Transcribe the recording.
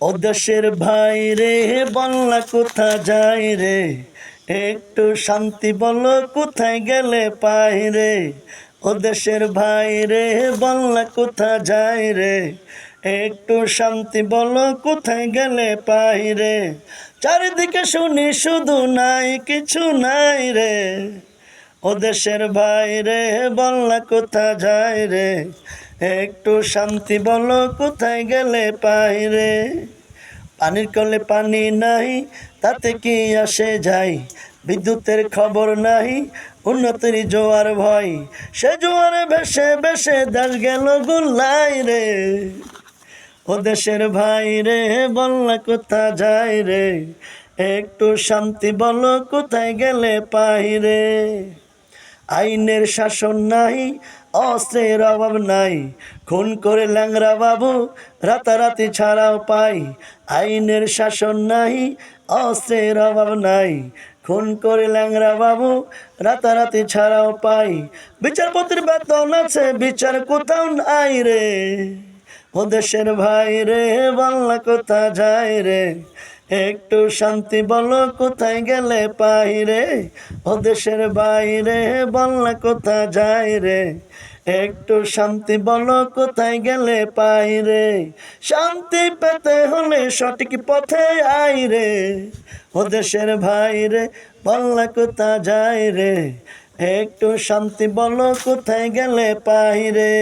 ও দেশের ভাই রে বললা কোথা যাই রে, একটু শান্তি বলো কোথায় গেলে পাই রে। ও দেশের ভাই রে বললা কোথা যাই রে, একটু শান্তি বলো কোথায় গেলে পাই রে। চারিদিকে শুনি শুধু নাই কিছু নাই রে। ও দেশের ভাই রে বললা কোথা যাই রে, একটু শান্তি বলো কোথায় গেলে পাই রে। পানির কলে পানি নাই তাতে কি আসে যায়, বিদ্যুতের খবর নাই উন্নতির জোয়ার ভয়, সে জোয়ারে ভেসে ভেসে দেশ গেল গুল্লাই রে। ও দেশের ভাই রে বললা কোথা যায় রে, একটু শান্তি বলো কোথায় গেলে পাই রে। আইনের শাসন নাই, অস্ত্রের অভাব নাই, খুন করে ল্যাংরা বাবু রাতারাতি ছাড়াও পাই। আইনের শাসন নাই, অস্ত্রের অভাব নাই, খুন করে ল্যাংরা বাবু রাতারাতি ছাড়াও পাই। বিচারপতির বেতন আছে বিচার কোথাও নাই রে। ও দেশের ভাই রে বাংলা কোথা যায় রে, একটু শান্তি বলো কোথায় গেলে পাই রে। ও দেশের বাইরে বাংলা কোথা যায় রে, একটু শান্তি বলো কোথায় গেলে পাই রে। শান্তি পেতে হলে সঠিক পথে আই রে। ও দেশের ভাই রে বাংলা কোথা যায় রে, একটু শান্তি বলো কোথায় গেলে পাই রে।